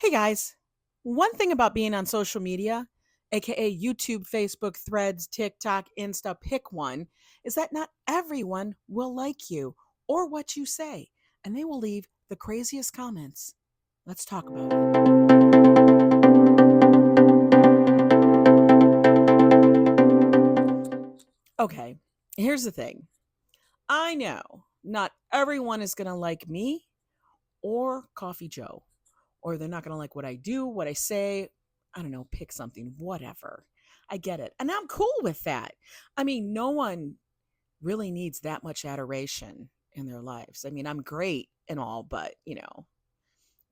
Hey guys, one thing about being on social media, aka YouTube, Facebook, Threads, TikTok, Insta, pick one, is that not everyone will like you or what you say, and they will leave the craziest comments. Let's talk about it. Okay, here's the thing. I know not everyone is going to like me or Coffee Joe, or they're not going to like what I do, what I say. I don't know, pick something, whatever. I get it. And I'm cool with that. I mean, no one really needs that much adoration in their lives. I mean, I'm great and all, but,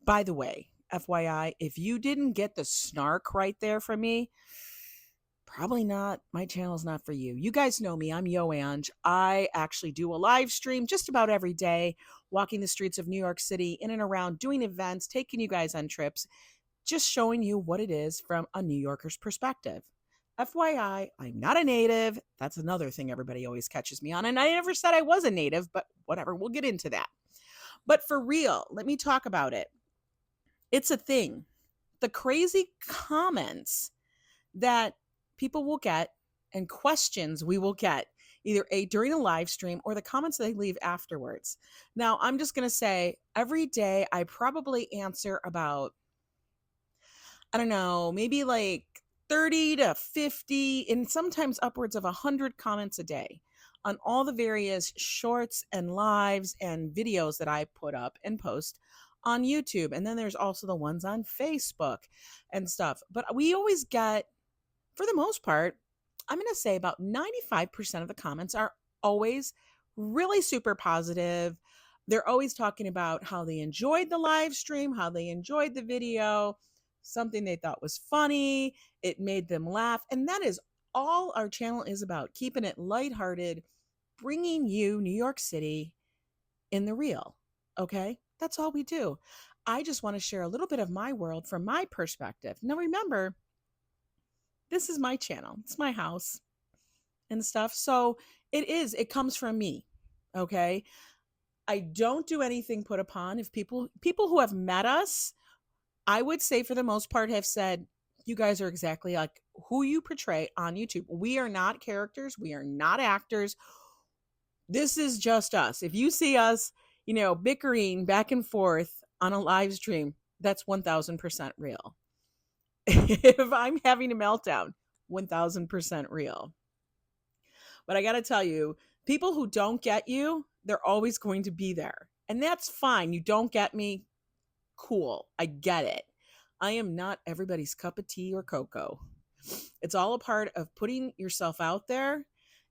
by the way, FYI, if you didn't get the snark right there from me, probably not. My channel's not for you. You guys know me. I'm Yo Ange. I actually do a live stream just about every day, walking the streets of New York City, in and around, doing events, taking you guys on trips, just showing you what it is from a New Yorker's perspective. FYI, I'm not a native. That's another thing everybody always catches me on. And I never said I was a native, but whatever, we'll get into that. But for real, let me talk about it. It's a thing. The crazy comments that people will get and questions we will get either during a live stream or the comments they leave afterwards. Now, I'm just going to say every day I probably answer about, I don't know, maybe like 30 to 50 and sometimes upwards of 100 comments a day on all the various shorts and lives and videos that I put up and post on YouTube. And then there's also the ones on Facebook and stuff. But we always get, for the most part, I'm going to say about 95% of the comments are always really super positive. They're always talking about how they enjoyed the live stream, how they enjoyed the video, something they thought was funny, it made them laugh. And that is all our channel is about, keeping it lighthearted, bringing you New York City in the real. Okay? That's all we do. I just want to share a little bit of my world from my perspective. Now, remember, this is my channel, it's my house and stuff. So it comes from me. Okay. I don't do anything put upon. If people who have met us, I would say for the most part have said, you guys are exactly like who you portray on YouTube. We are not characters. We are not actors. This is just us. If you see us, bickering back and forth on a live stream, that's 1000% real. If I'm having a meltdown, 1000% real. But I got to tell you, people who don't get you, they're always going to be there. And that's fine. You don't get me. Cool. I get it. I am not everybody's cup of tea or cocoa. It's all a part of putting yourself out there.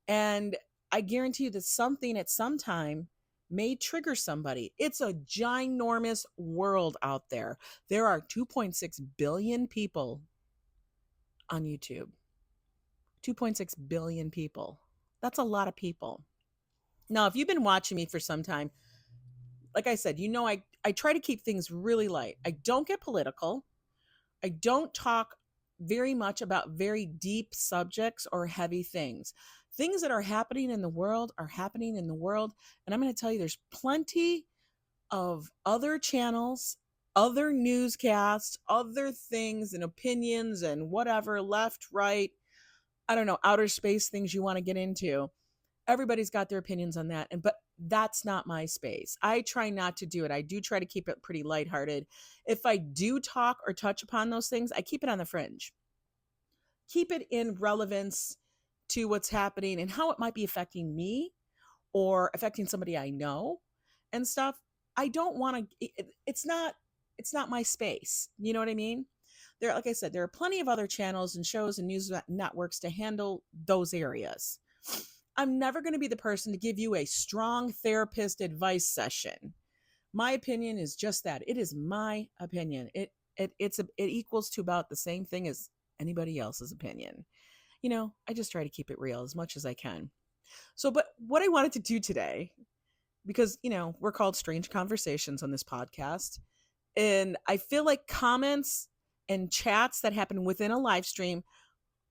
And I guarantee you that something at some time may trigger somebody. It's a ginormous world out there. There are 2.6 billion people on YouTube. 2.6 billion people. That's a lot of people. Now, if you've been watching me for some time, like I said, I try to keep things really light. I don't get political. I don't talk very much about very deep subjects or heavy things. Things that are happening in the world are happening in the world. And I'm going to tell you, there's plenty of other channels, other newscasts, other things and opinions and whatever, left, right, I don't know, outer space things you want to get into. Everybody's got their opinions on that. But that's not my space. I try not to do it. I do try to keep it pretty lighthearted. If I do talk or touch upon those things, I keep it on the fringe. Keep it in relevance to what's happening and how it might be affecting me or affecting somebody I know and stuff. I don't want to, it's not my space. You know what I mean? Like I said, there are plenty of other channels and shows and news networks to handle those areas. I'm never going to be the person to give you a strong therapist advice session. My opinion is just that. It is my opinion. It equals to about the same thing as anybody else's opinion. I just try to keep it real as much as I can. So, but what I wanted to do today, because, we're called Strange Conversations on this podcast, and I feel like comments and chats that happen within a live stream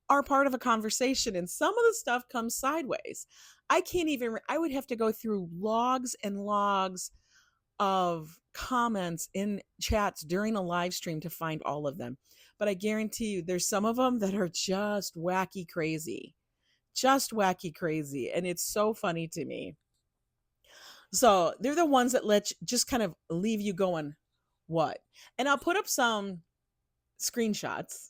are part of a conversation, and some of the stuff comes sideways. I would have to go through logs and logs of comments in chats during a live stream to find all of them. But I guarantee you, there's some of them that are just wacky crazy, just wacky crazy. And it's so funny to me. So they're the ones that let you, just kind of leave you going, what? And I'll put up some screenshots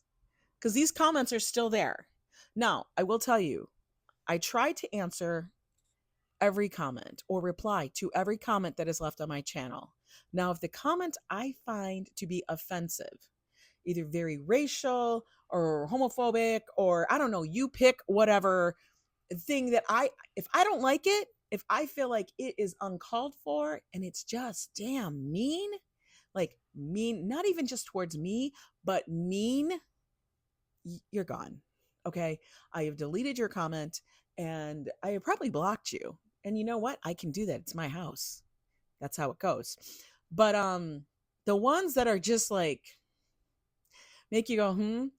because these comments are still there. Now, I will tell you, I try to answer every comment or reply to every comment that is left on my channel. Now, if the comment I find to be offensive, either very racial or homophobic, or I don't know, you pick whatever thing that if I don't like it, if I feel like it is uncalled for and it's just damn mean, like mean, not even just towards me, but mean, you're gone. Okay. I have deleted your comment and I have probably blocked you. And you know what? I can do that. It's my house. That's how it goes. But the ones that are just like make you go,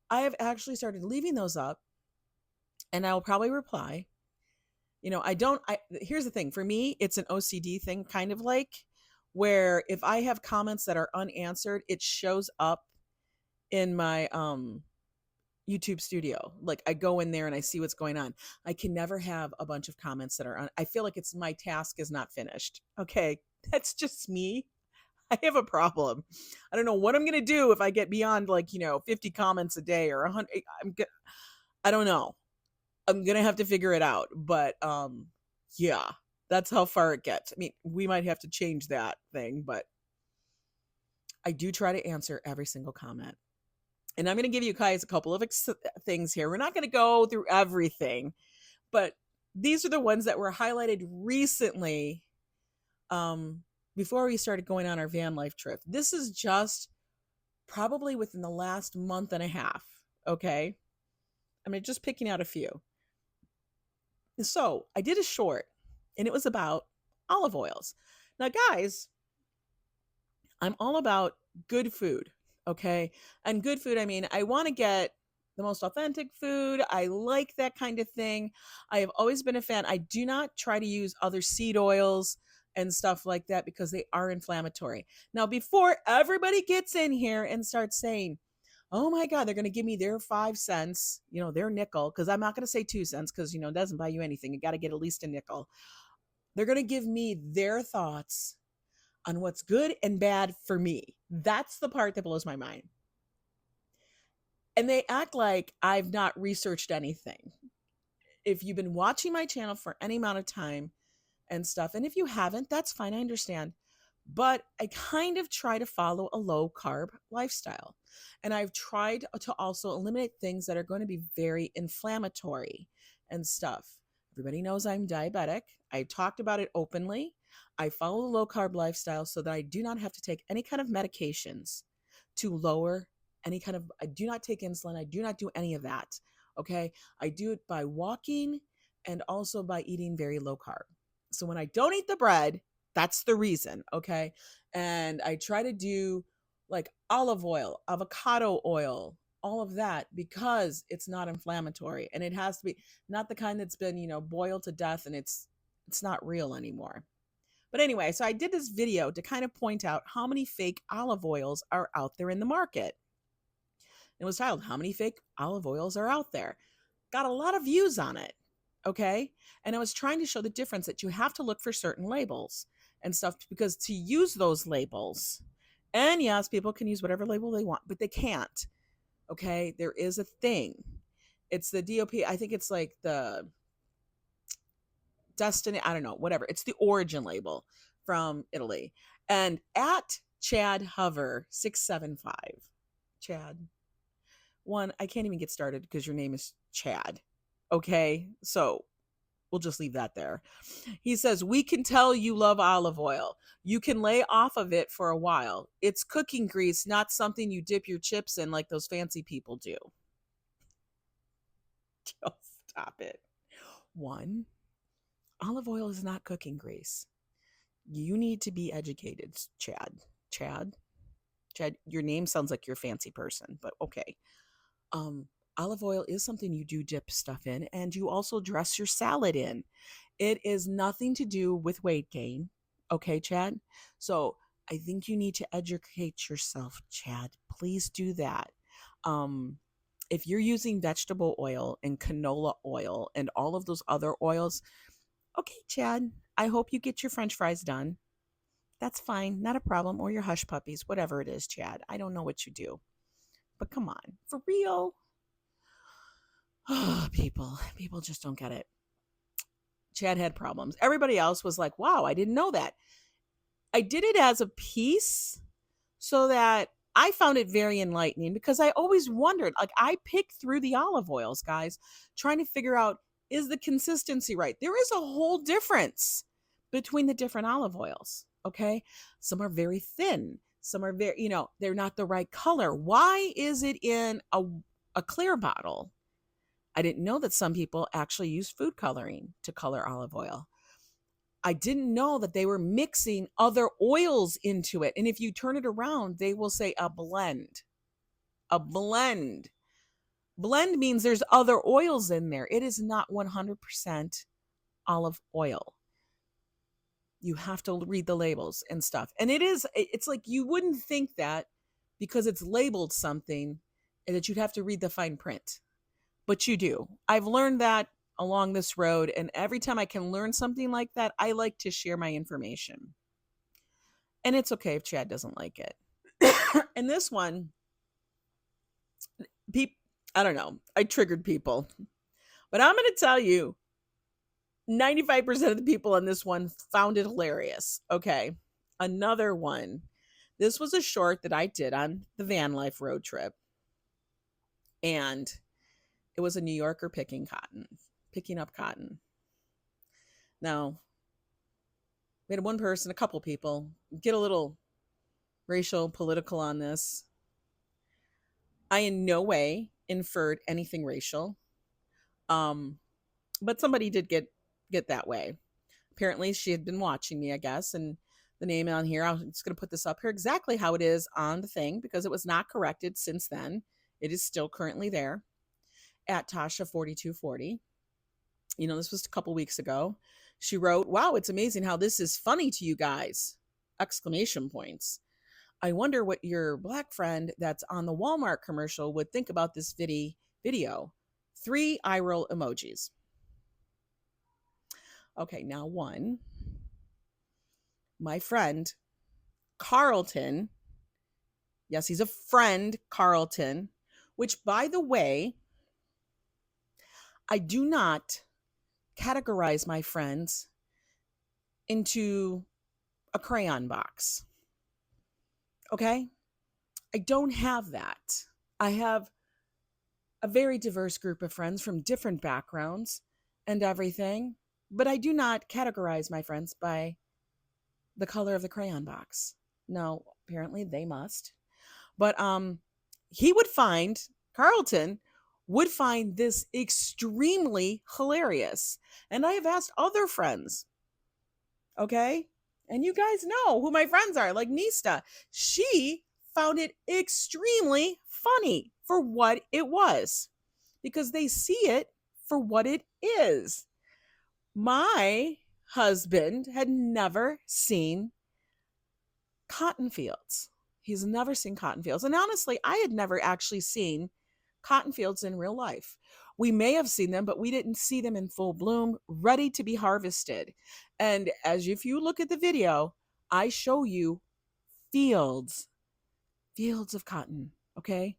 I have actually started leaving those up and I'll probably reply. Here's the thing. For me, it's an OCD thing, kind of like where if I have comments that are unanswered, it shows up in my YouTube studio. Like I go in there and I see what's going on. I can never have a bunch of comments that are I feel like it's my task is not finished. Okay. That's just me. I have a problem. I don't know what I'm going to do if I get beyond 50 comments a day or 100. I don't know. I'm going to have to figure it out, but yeah. That's how far it gets. I mean, we might have to change that thing, but I do try to answer every single comment. And I'm going to give you guys a couple of things here. We're not going to go through everything, but these are the ones that were highlighted recently before we started going on our van life trip. This is just probably within the last month and a half. Okay. I mean, just picking out a few. So I did a short and it was about olive oils. Now, guys, I'm all about good food. Okay. And good food, I mean, I want to get the most authentic food. I like that kind of thing. I have always been a fan. I do not try to use other seed oils and stuff like that because they are inflammatory. Now, before everybody gets in here and starts saying, oh my God, they're going to give me their 5 cents, their nickel, because I'm not going to say 2 cents because, it doesn't buy you anything. You got to get at least a nickel. They're going to give me their thoughts on what's good and bad for me. That's the part that blows my mind. And they act like I've not researched anything. If you've been watching my channel for any amount of time and stuff, and if you haven't, that's fine. I understand. But I kind of try to follow a low carb lifestyle. And I've tried to also eliminate things that are going to be very inflammatory and stuff. Everybody knows I'm diabetic. I talked about it openly. I follow a low carb lifestyle so that I do not have to take any kind of medications to lower I do not take insulin. I do not do any of that. Okay. I do it by walking and also by eating very low carb. So when I don't eat the bread, that's the reason. Okay. And I try to do like olive oil, avocado oil, all of that because it's not inflammatory and it has to be not the kind that's been, boiled to death and it's not real anymore. But anyway, so I did this video to kind of point out how many fake olive oils are out there in the market. It was titled, How Many Fake Olive Oils Are Out There? Got a lot of views on it. Okay. And I was trying to show the difference that you have to look for certain labels and stuff because to use those labels, and yes, people can use whatever label they want, but they can't. Okay. There is a thing. It's the DOP. I think it's like the Destiny. I don't know, whatever. It's the origin label from Italy. And at Chad Hover 675, Chad, one, I can't even get started because your name is Chad. Okay. So we'll just leave that there. He says, we can tell you love olive oil. You can lay off of it for a while. It's cooking grease, not something you dip your chips in like those fancy people do. Just stop it. One, olive oil is not cooking grease. You need to be educated, Chad. Chad, your name sounds like you're a fancy person, but okay. Olive oil is something you do dip stuff in, and you also dress your salad in. It is nothing to do with weight gain. Okay, Chad? So I think you need to educate yourself, Chad. Please do that. Um, if you're using vegetable oil and canola oil and all of those other oils, okay, Chad, I hope you get your french fries done. That's fine, not a problem. Or your hush puppies, whatever it is, Chad. I don't know what you do. But come on, for real. Oh, people just don't get it. Chad had problems. Everybody else was like, wow, I didn't know that. I did it as a piece so that I found it very enlightening because I always wondered, like, I picked through the olive oils, guys, trying to figure out, is the consistency right? There is a whole difference between the different olive oils. Okay. Some are very thin. Some are very, they're not the right color. Why is it in a clear bottle? I didn't know that some people actually use food coloring to color olive oil. I didn't know that they were mixing other oils into it. And if you turn it around, they will say a blend. A blend. Blend means there's other oils in there. It is not 100% olive oil. You have to read the labels and stuff. And it's like you wouldn't think that because it's labeled something and that you'd have to read the fine print. But you do. I've learned that along this road. And every time I can learn something like that, I like to share my information. And it's okay if Chad doesn't like it. And this one, people, I don't know, I triggered people. But I'm going to tell you 95% of the people on this one found it hilarious. Okay. Another one. This was a short that I did on the van life road trip. And it was a New Yorker picking up cotton. Now, we had one person, a couple people, get a little racial, political on this. I in no way inferred anything racial. But somebody did get that way. Apparently, she had been watching me, I guess, and the name on here, I'm just going to put this up here exactly how it is on the thing because it was not corrected since then. It is still currently there at Tasha4240. This was a couple weeks ago. She wrote, "Wow, it's amazing how this is funny to you guys!" Exclamation points. I wonder what your black friend that's on the Walmart commercial would think about this video. 3 eye roll emojis. Okay, now one. My friend, Carlton. Yes, he's a friend, Carlton, which, by the way, I do not categorize my friends into a crayon box. Okay? I don't have that. I have a very diverse group of friends from different backgrounds and everything, but I do not categorize my friends by the color of the crayon box. No, apparently they must. But Carlton would find this extremely hilarious. And I have asked other friends, okay? And you guys know who my friends are, like Nista. She found it extremely funny for what it was because they see it for what it is. My husband had never seen cotton fields. He's never seen cotton fields. And honestly, I had never actually seen cotton fields in real life. We may have seen them, but we didn't see them in full bloom, ready to be harvested. And if you look at the video, I show you fields of cotton, okay?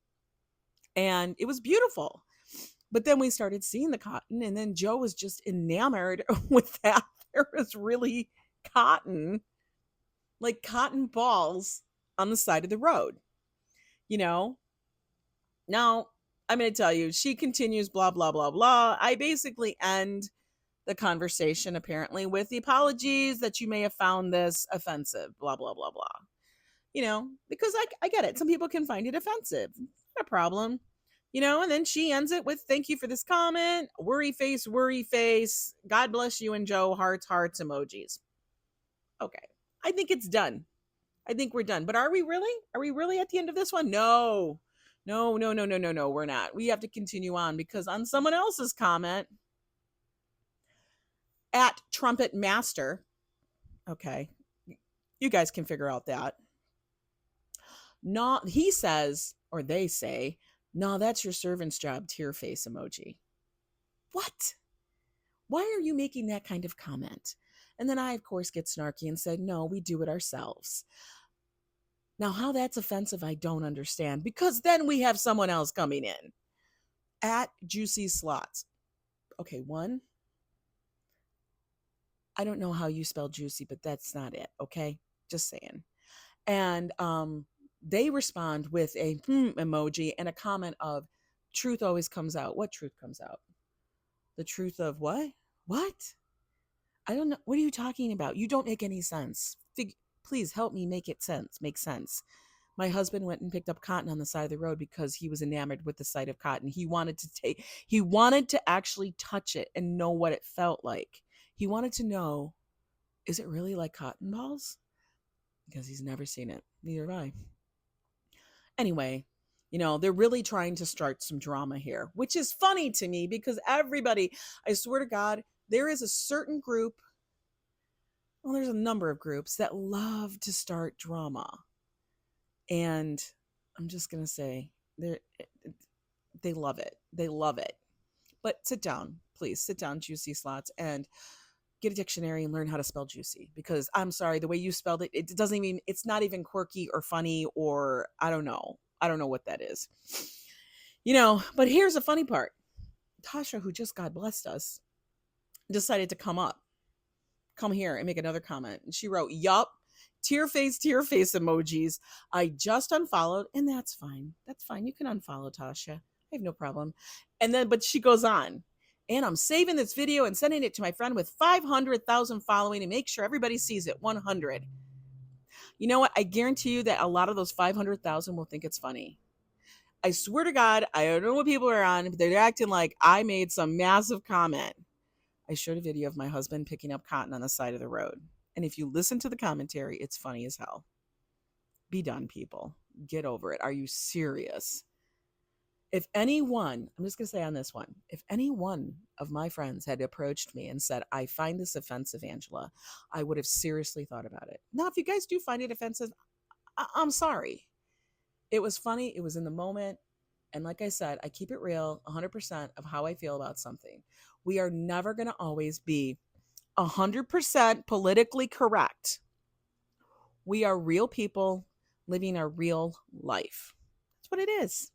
And it was beautiful. But then we started seeing the cotton, and then Joe was just enamored with that. There was really cotton, like cotton balls on the side of the road, you know? Now, I'm going to tell you, she continues, blah, blah, blah, blah. I basically end the conversation, apparently, with the apologies that you may have found this offensive, blah, blah, blah, blah. Because I get it. Some people can find it offensive. Not a problem. And then she ends it with, "Thank you for this comment. Worry face, worry face. God bless you and Joe. Hearts, hearts, emojis." Okay. I think it's done. I think we're done. But are we really? Are we really at the end of this one? No. No, no, no, no, no, no, we're not. We have to continue on because on someone else's comment at Trumpet Master, okay, You guys can figure out that. Not, he says, or they say, no, that's your servant's job, tear face emoji. What? Why are you making that kind of comment? And then I, of course, get snarky and said, no, we do it ourselves. Now, how that's offensive, I don't understand, because then we have someone else coming in at Juicy Slots. Okay, one, I don't know how you spell juicy, but that's not it. Okay, just saying. And they respond with a emoji and a comment of, truth always comes out. What truth comes out? The truth of what? What? I don't know. What are you talking about? You don't make any sense. Please help me make sense. My husband went and picked up cotton on the side of the road because he was enamored with the sight of cotton. He wanted to actually touch it and know what it felt like. He wanted to know, is it really like cotton balls? Because he's never seen it. Neither have I. Anyway, they're really trying to start some drama here, which is funny to me because everybody, I swear to God, there is a certain group, well, there's a number of groups that love to start drama. And I'm just going to say, they love it. They love it. But sit down, please. Sit down, Juicy Slots, and get a dictionary and learn how to spell juicy, because I'm sorry, the way you spelled it, it doesn't even, it's not even quirky or funny, or I don't know what that is, but here's the funny part. Tasha, who just God blessed us, decided to come here and make another comment, and she wrote, yup, tear face emojis. I just unfollowed, and that's fine, you can unfollow, Tasha, I have no problem. And then, but she goes on, and I'm saving this video and sending it to my friend with 500,000 following to make sure everybody sees it. 100. You know what? I guarantee you that a lot of those 500,000 will think it's funny. I swear to God, I don't know what people are on, but they're acting like I made some massive comment. I showed a video of my husband picking up cotton on the side of the road. And if you listen to the commentary, it's funny as hell. Be done, people. Get over it. Are you serious? If anyone, I'm just going to say on this one, if any one of my friends had approached me and said, I find this offensive, Angela, I would have seriously thought about it. Now, if you guys do find it offensive, I'm sorry. It was funny. It was in the moment. And like I said, I keep it real, 100% of how I feel about something. We are never going to always be 100% politically correct. We are real people living a real life. That's what it is.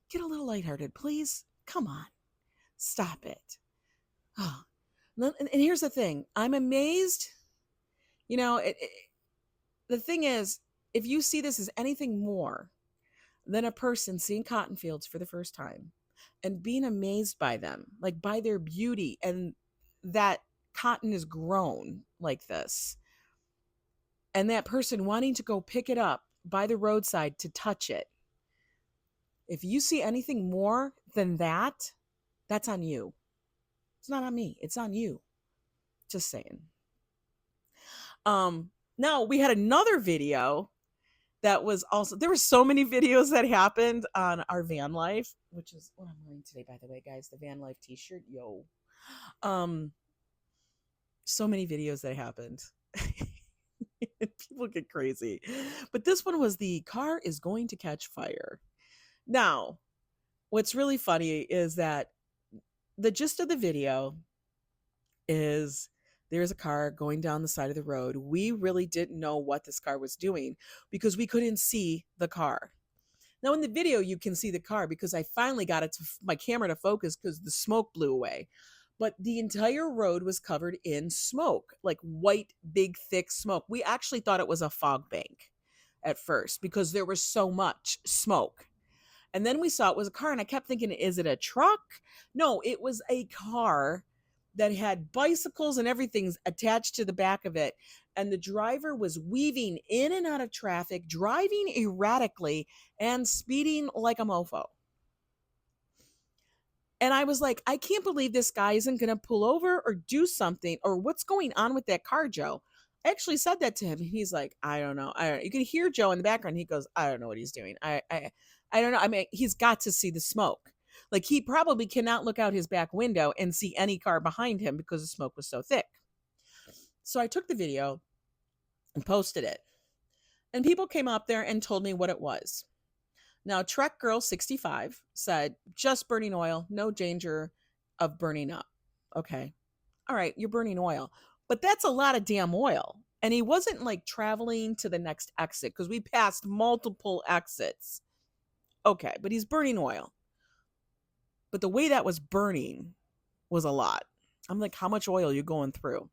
Get a little lighthearted, please. Come on. Stop it. Oh. And here's the thing. I'm amazed. The thing is, if you see this as anything more than a person seeing cotton fields for the first time and being amazed by them, like by their beauty, and that cotton is grown like this, and that person wanting to go pick it up by the roadside to touch it, if you see anything more than that, that's on you. It's not on me. It's on you. Just saying. Now we had another video that was also, there were so many videos that happened on our van life, which is what I'm wearing today, by the way, guys, the van life t-shirt. Yo. So many videos that happened. People get crazy. But this one was the car is going to catch fire. Now, what's really funny is that the gist of the video is there's a car going down the side of the road. We really didn't know what this car was doing because we couldn't see the car. Now, in the video, you can see the car because I finally got it to my camera to focus because the smoke blew away. But the entire road was covered in smoke, like white, big, thick smoke. We actually thought it was a fog bank at first because there was so much smoke. And then we saw it was a car, and I kept thinking, is it a truck? No, it was a car that had bicycles and everything attached to the back of it. And the driver was weaving in and out of traffic, driving erratically, and speeding like a mofo. And I was like, I can't believe this guy isn't going to pull over or do something, or what's going on with that car, Joe? I actually said that to him. He's like, I don't know. You can hear Joe in the background. He goes, I don't know what he's doing. I don't know. I mean, he's got to see the smoke. Like, he probably cannot look out his back window and see any car behind him because the smoke was so thick. So I took the video and posted it. And people came up there and told me what it was. Now, Trek Girl 65 said, just burning oil, no danger of burning up. Okay. All right, you're burning oil. But that's a lot of damn oil. And he wasn't like traveling to the next exit because we passed multiple exits. Okay, but he's burning oil. But the way that was burning was a lot. I'm like, how much oil are you going through?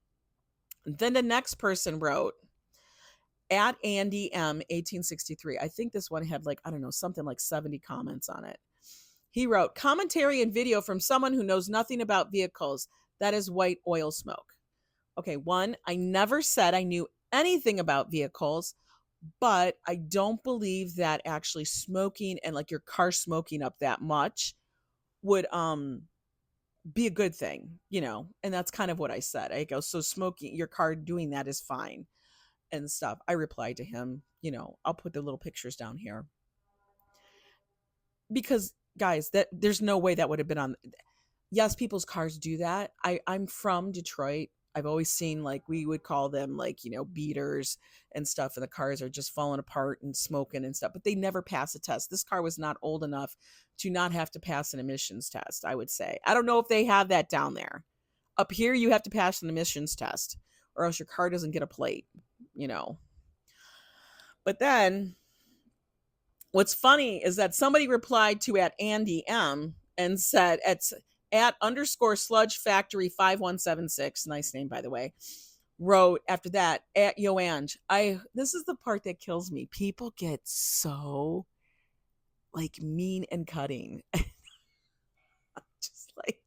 And then the next person wrote, at Andy M 1863. I think this one had like, I don't know, something like 70 comments on it. He wrote, commentary and video from someone who knows nothing about vehicles. That is white oil smoke. Okay, one, I never said I knew anything about vehicles, but I don't believe that actually smoking and like your car smoking up that much would be a good thing, you know. And that's kind of what I said. I go, so smoking your car doing that is fine and stuff. I replied to him, you know, I'll put the little pictures down here because guys, that there's no way that would have been on. Yes, people's cars do that. I'm from Detroit. I've always seen like we would call them like, you know, beaters and stuff, and the cars are just falling apart and smoking and stuff, but they never pass a test. This car was not old enough to not have to pass an emissions test, I would say. I don't know if they have that down there. Up here you have to pass an emissions test or else your car doesn't get a plate, you know. But then what's funny is that somebody replied to at Andy M and said at underscore sludge factory 5176, nice name by the way, wrote after that at Yoange. This is the part that kills me. People get so like mean and cutting. Just like,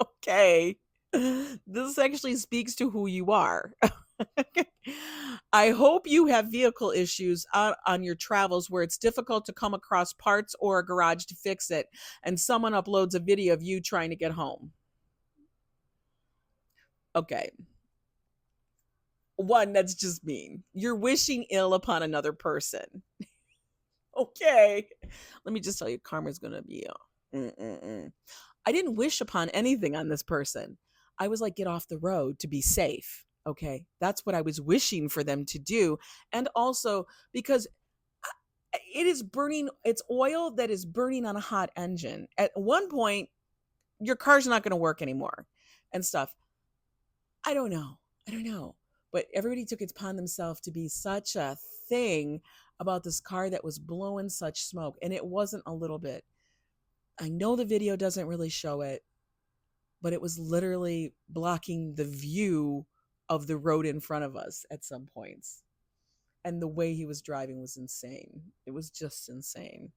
okay, this actually speaks to who you are. I hope you have vehicle issues on your travels where it's difficult to come across parts or a garage to fix it, and someone uploads a video of you trying to get home. Okay. One, that's just mean. You're wishing ill upon another person. Okay. Let me just tell you, karma's going to be. I didn't wish upon anything on this person. I was like, get off the road to be safe. Okay. That's what I was wishing for them to do. And also because it is burning, it's oil that is burning on a hot engine. At one point, your car's not going to work anymore and stuff. I don't know. I don't know. But everybody took it upon themselves to be such a thing about this car that was blowing such smoke. And it wasn't a little bit. I know the video doesn't really show it, but it was literally blocking the view of the road in front of us at some points. And the way he was driving was insane. It was just insane.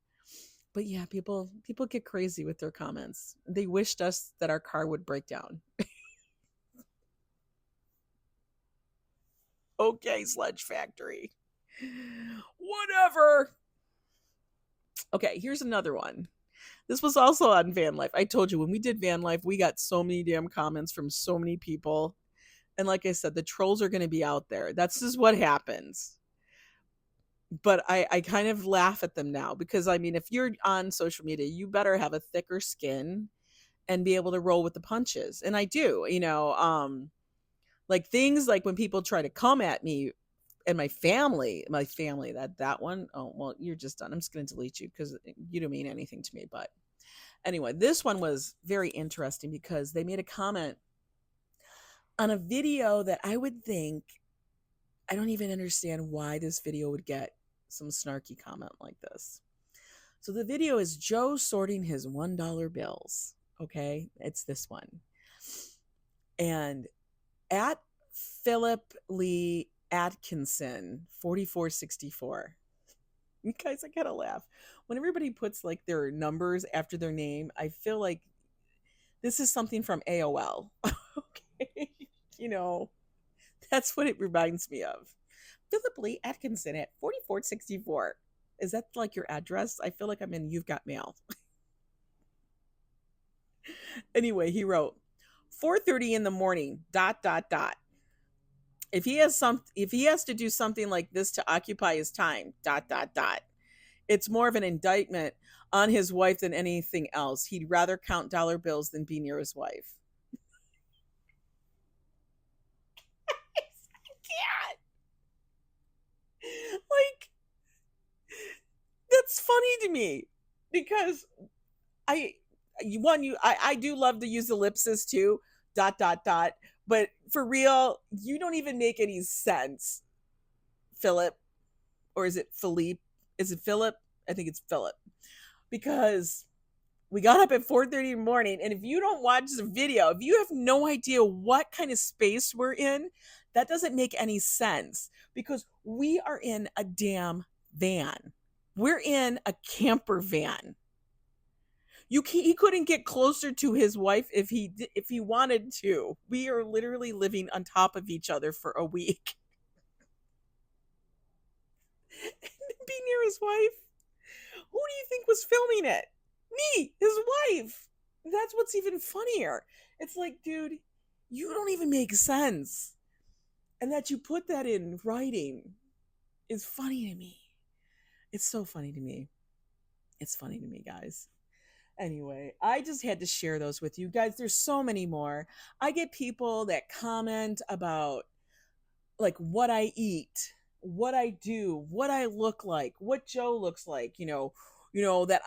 But yeah, people get crazy with their comments. They wished us that our car would break down. Okay, Sledge Factory. Whatever. Okay, here's another one. This was also on Van Life. I told you when we did Van Life, we got so many damn comments from so many people. And like I said, the trolls are going to be out there. That's just what happens. But I kind of laugh at them now because, I mean, if you're on social media, you better have a thicker skin and be able to roll with the punches. And I do, you know, like things like when people try to come at me and my family, that one, oh, well, you're just done. I'm just going to delete you because you don't mean anything to me. But anyway, this one was very interesting because they made a comment on a video that I would think, I don't even understand why this video would get some snarky comment like this. So the video is Joe sorting his $1 bills. Okay, it's this one. And at Philip Lee Atkinson 4464. You guys, I gotta laugh. When everybody puts like their numbers after their name, I feel like this is something from AOL. Okay. You know, that's what it reminds me of. Philip Lee Atkinson at 4464. Is that like your address? I feel like I'm in You've Got Mail. Anyway, he wrote 4:30 in the morning, ... If he has to do something like this to occupy his time, ... It's more of an indictment on his wife than anything else. He'd rather count dollar bills than be near his wife. I can't. Like, that's funny to me because I I do love to use ellipsis too, dot dot dot. But for real, you don't even make any sense, Philip. Or is it Philippe? Is it Philip? I think it's Philip. Because we got up at 4:30 in the morning, and if you don't watch the video, if you have no idea what kind of space we're in, that doesn't make any sense because we are in a damn van. We're in a camper van. He couldn't get closer to his wife if he wanted to. We are literally living on top of each other for a week. Be near his wife. Who do you think was filming it? Me, his wife. That's what's even funnier. It's like, dude, you don't even make sense. And that you put that in writing is funny to me. It's so funny to me. It's funny to me, guys. Anyway, I just had to share those with you guys. There's so many more. I get people that comment about like what I eat, what I do, what I look like, what Joe looks like, that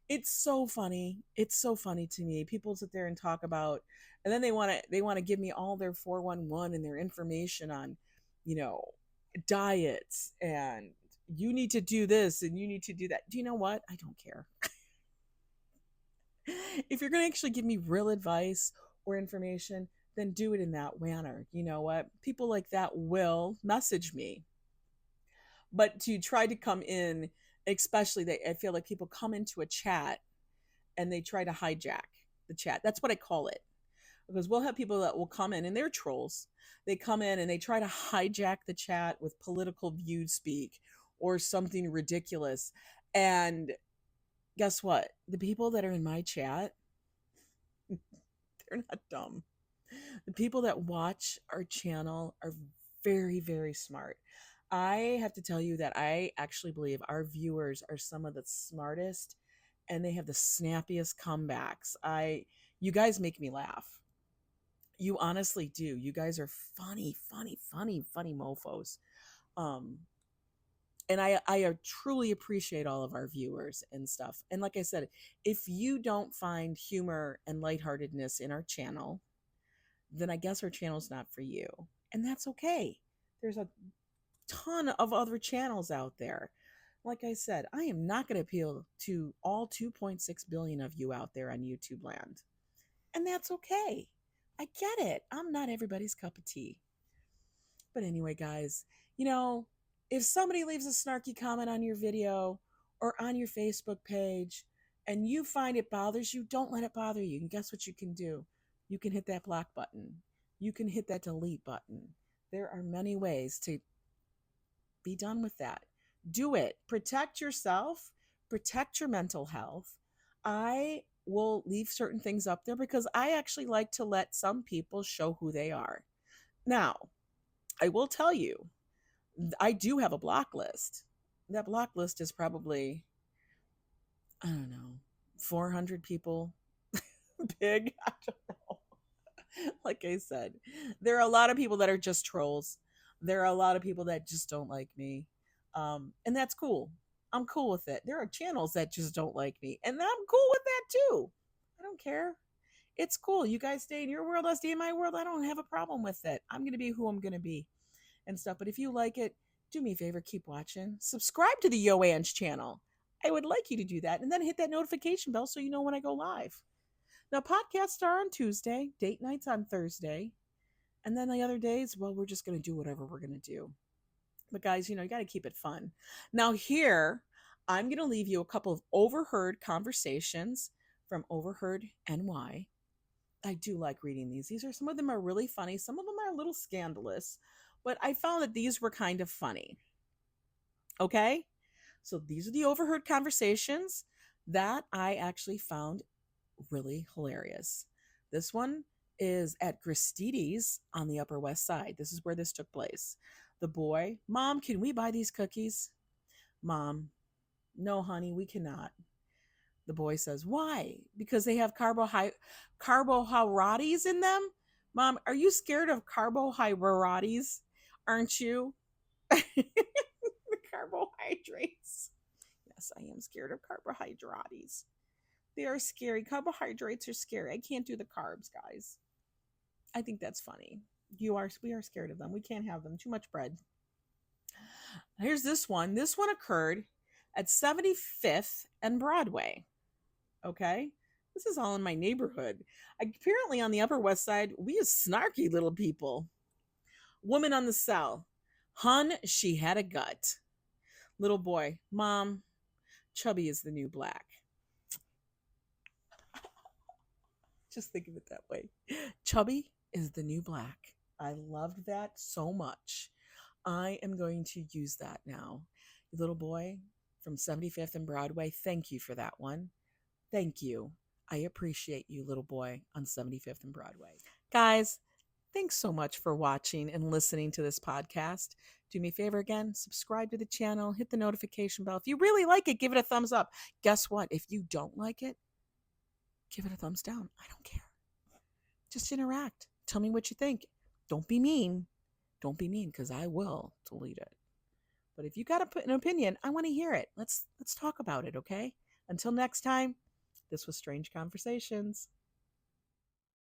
it's so funny. It's so funny to me. People sit there and talk about and then they want to give me all their 411 and their information on, you know, diets and you need to do this and you need to do that. Do you know what? I don't care. If you're going to actually give me real advice or information, then do it in that manner. You know what? People like that will message me. But to try to come in, especially I feel like people come into a chat and they try to hijack the chat. That's what I call it. Because we'll have people that will come in and they're trolls. They come in and they try to hijack the chat with political view speak or something ridiculous. And guess what? The people that are in my chat, they're not dumb. The people that watch our channel are very, very smart. I have to tell you that I actually believe our viewers are some of the smartest and they have the snappiest comebacks. You guys make me laugh. You honestly do. You guys are funny, funny, funny, funny mofos. Um, and I truly appreciate all of our viewers and stuff. And like I said, if you don't find humor and lightheartedness in our channel, then I guess our channel's not for you. And that's okay. There's a ton of other channels out there. Like I said, I am not going to appeal to all 2.6 billion of you out there on YouTube land. And that's okay. I get it. I'm not everybody's cup of tea. But anyway, guys, you know, if somebody leaves a snarky comment on your video or on your Facebook page and you find it bothers you, don't let it bother you. And guess what you can do? You can hit that block button. You can hit that delete button. There are many ways to be done with that. Do it. Protect yourself, protect your mental health. I will leave certain things up there because I actually like to let some people show who they are. Now, I will tell you, I do have a block list. That block list is probably, I don't know, 400 people big. I don't know. Like I said, there are a lot of people that are just trolls. There are a lot of people that just don't like me. And that's cool. I'm cool with it. There are channels that just don't like me, and I'm cool with that too. I don't care. It's cool. You guys stay in your world, I stay in my world. I don't have a problem with it. I'm going to be who I'm going to be and stuff. But if you like it, do me a favor, keep watching. Subscribe to the Yo Ange channel. I would like you to do that. And then hit that notification bell so you know when I go live. Now, podcasts are on Tuesday, date nights on Thursday. And then the other days, well, we're just going to do whatever we're going to do. But guys, you got to keep it fun. Now, here, I'm going to leave you a couple of overheard conversations from Overheard NY. I do like reading these. Some of them are really funny. Some of them are a little scandalous, but I found that these were kind of funny. Okay? So these are the overheard conversations that I actually found really hilarious. This one is at Gristides on the Upper West Side. This is where this took place. The boy, Mom, can we buy these cookies? Mom, no, honey, we cannot. The boy says, why? Because they have carbohydrates in them? Mom, are you scared of carbohydrates? Aren't you? carbohydrates. Yes, I am scared of carbohydrates. They are scary. Carbohydrates are scary. I can't do the carbs, guys. I think that's funny. We are scared of them. We can't have them. Too much bread. Here's this one. This one occurred at 75th and Broadway. Okay. This is all in my neighborhood. Apparently, on the Upper West Side, we are snarky little people. Woman on the cell. Hun, she had a gut. Little boy. Mom, chubby is the new black. Just think of it that way. Chubby is the new black. I loved that so much. I am going to use that now. Little boy from 75th and Broadway, thank you for that one. Thank you. I appreciate you, little boy on 75th and Broadway. Guys, thanks so much for watching and listening to this podcast. Do me a favor again, subscribe to the channel, hit the notification bell. If you really like it, give it a thumbs up. Guess what? If you don't like it, give it a thumbs down. I don't care. Just interact. Tell me what you think. Don't be mean. Don't be mean, because I will delete it. But if you got to put an opinion, I want to hear it. Let's talk about it, okay? Until next time, this was Strange Conversations.